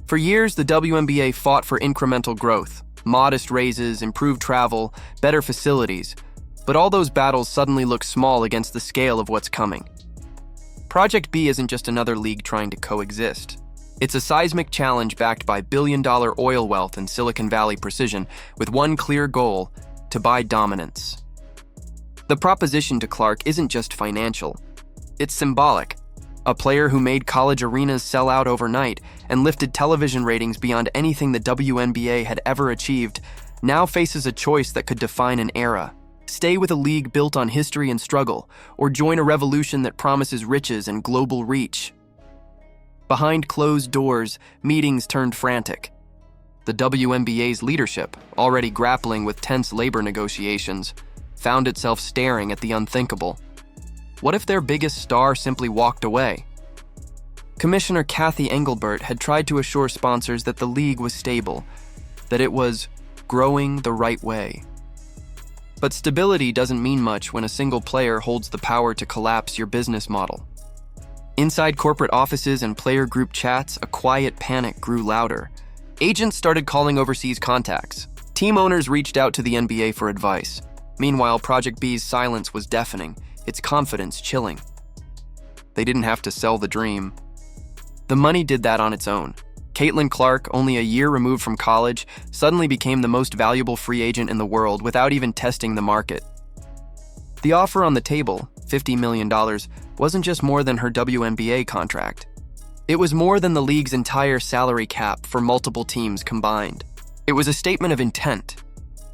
For years, the WNBA fought for incremental growth, modest raises, improved travel, better facilities, but all those battles suddenly look small against the scale of what's coming. Project B isn't just another league trying to coexist. It's a seismic challenge backed by billion-dollar oil wealth and Silicon Valley precision, with one clear goal: to buy dominance. The proposition to Clark isn't just financial. It's symbolic. A player who made college arenas sell out overnight and lifted television ratings beyond anything the WNBA had ever achieved now faces a choice that could define an era. Stay with a league built on history and struggle, or join a revolution that promises riches and global reach. Behind closed doors, meetings turned frantic. The WNBA's leadership, already grappling with tense labor negotiations, found itself staring at the unthinkable. What if their biggest star simply walked away? Commissioner Kathy Engelbert had tried to assure sponsors that the league was stable, that it was growing the right way. But stability doesn't mean much when a single player holds the power to collapse your business model. Inside corporate offices and player group chats, a quiet panic grew louder. Agents started calling overseas contacts. Team owners reached out to the NBA for advice. Meanwhile, Project B's silence was deafening, its confidence chilling. They didn't have to sell the dream. The money did that on its own. Caitlin Clark, only a year removed from college, suddenly became the most valuable free agent in the world without even testing the market. The offer on the table, $50 million, wasn't just more than her WNBA contract. It was more than the league's entire salary cap for multiple teams combined. It was a statement of intent.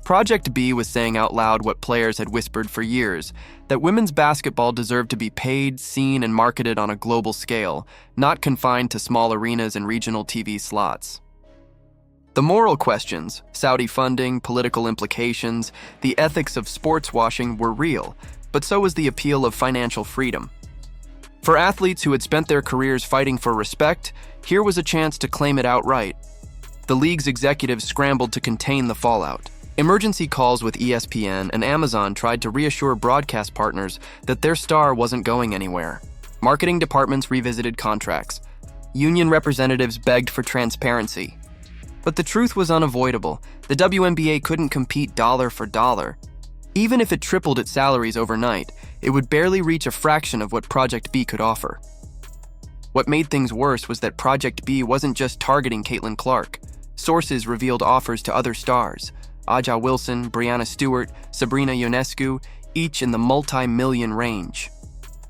Project B was saying out loud what players had whispered for years, that women's basketball deserved to be paid, seen, and marketed on a global scale, not confined to small arenas and regional TV slots. The moral questions, Saudi funding, political implications, the ethics of sports washing were real, but so was the appeal of financial freedom. For athletes who had spent their careers fighting for respect, here was a chance to claim it outright. The league's executives scrambled to contain the fallout. Emergency calls with ESPN and Amazon tried to reassure broadcast partners that their star wasn't going anywhere. Marketing departments revisited contracts. Union representatives begged for transparency. But the truth was unavoidable. The WNBA couldn't compete dollar for dollar. Even if it tripled its salaries overnight, it would barely reach a fraction of what Project B could offer. What made things worse was that Project B wasn't just targeting Caitlin Clark. Sources revealed offers to other stars: Aja Wilson, Brianna Stewart, Sabrina Ionescu, each in the multi-million range.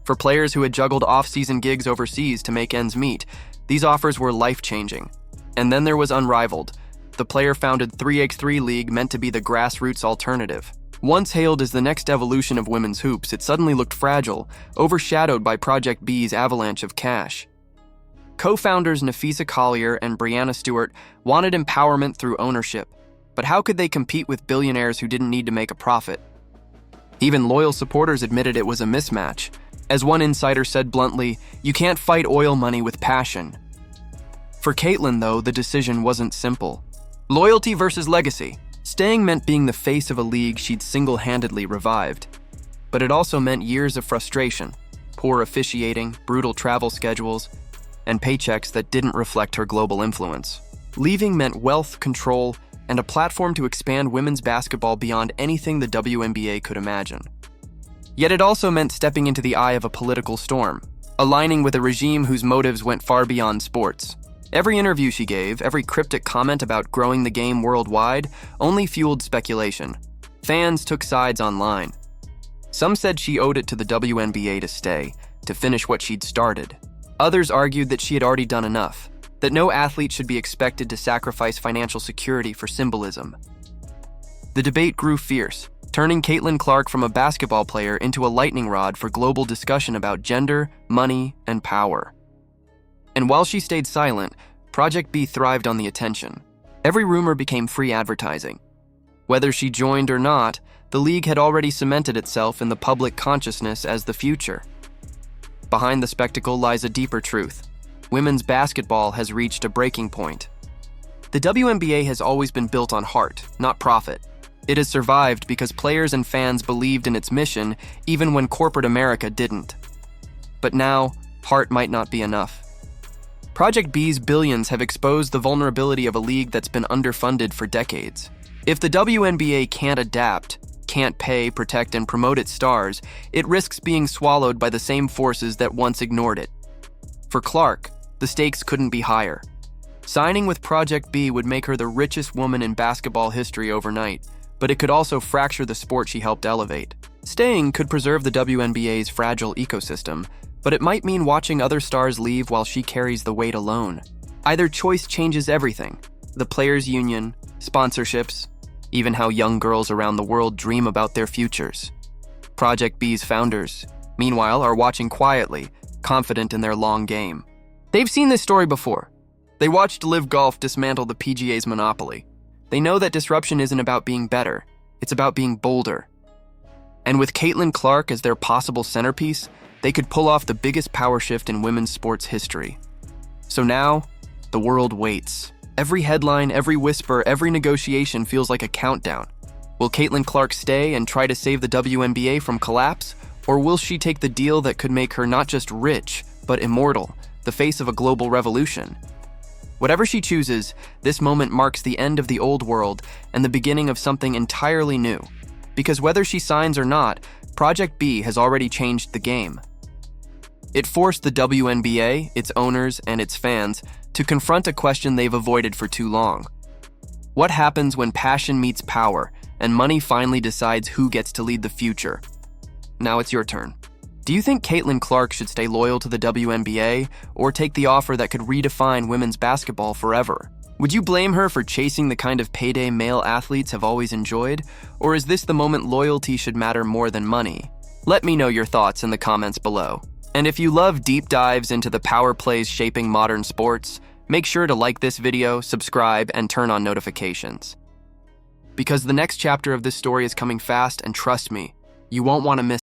For players who had juggled off-season gigs overseas to make ends meet, these offers were life-changing. And then there was Unrivaled, the player-founded 3x3 league meant to be the grassroots alternative. Once hailed as the next evolution of women's hoops, it suddenly looked fragile, overshadowed by Project B's avalanche of cash. Co-founders Nafisa Collier and Brianna Stewart wanted empowerment through ownership. But how could they compete with billionaires who didn't need to make a profit? Even loyal supporters admitted it was a mismatch. As one insider said bluntly, "You can't fight oil money with passion." For Caitlin, though, the decision wasn't simple. Loyalty versus legacy. Staying meant being the face of a league she'd single-handedly revived. But it also meant years of frustration, poor officiating, brutal travel schedules, and paychecks that didn't reflect her global influence. Leaving meant wealth, control, and a platform to expand women's basketball beyond anything the WNBA could imagine. Yet it also meant stepping into the eye of a political storm, aligning with a regime whose motives went far beyond sports. Every interview she gave, every cryptic comment about growing the game worldwide, only fueled speculation. Fans took sides online. Some said she owed it to the WNBA to stay, to finish what she'd started. Others argued that she had already done enough, that no athlete should be expected to sacrifice financial security for symbolism. The debate grew fierce, turning Caitlin Clark from a basketball player into a lightning rod for global discussion about gender, money, and power. And while she stayed silent, Project B thrived on the attention. Every rumor became free advertising. Whether she joined or not, the league had already cemented itself in the public consciousness as the future. Behind the spectacle lies a deeper truth. Women's basketball has reached a breaking point. The WNBA has always been built on heart, not profit. It has survived because players and fans believed in its mission even when corporate America didn't. But now, heart might not be enough. Project B's billions have exposed the vulnerability of a league that's been underfunded for decades. If the WNBA can't adapt, can't pay, protect, and promote its stars, it risks being swallowed by the same forces that once ignored it. For Clark, the stakes couldn't be higher. Signing with Project B would make her the richest woman in basketball history overnight, but it could also fracture the sport she helped elevate. Staying could preserve the WNBA's fragile ecosystem, but it might mean watching other stars leave while she carries the weight alone. Either choice changes everything: the players' union, sponsorships, even how young girls around the world dream about their futures. Project B's founders, meanwhile, are watching quietly, confident in their long game. They've seen this story before. They watched Live Golf dismantle the PGA's monopoly. They know that disruption isn't about being better, it's about being bolder. And with Caitlin Clark as their possible centerpiece, they could pull off the biggest power shift in women's sports history. So now, the world waits. Every headline, every whisper, every negotiation feels like a countdown. Will Caitlin Clark stay and try to save the WNBA from collapse? Or will she take the deal that could make her not just rich, but immortal, the face of a global revolution? Whatever she chooses, this moment marks the end of the old world and the beginning of something entirely new. Because whether she signs or not, Project B has already changed the game. It forced the WNBA, its owners, and its fans to confront a question they've avoided for too long. What happens when passion meets power and money finally decides who gets to lead the future? Now it's your turn. Do you think Caitlin Clark should stay loyal to the WNBA or take the offer that could redefine women's basketball forever? Would you blame her for chasing the kind of payday male athletes have always enjoyed? Or is this the moment loyalty should matter more than money? Let me know your thoughts in the comments below. And if you love deep dives into the power plays shaping modern sports, make sure to like this video, subscribe, and turn on notifications. Because the next chapter of this story is coming fast, and trust me, you won't want to miss it.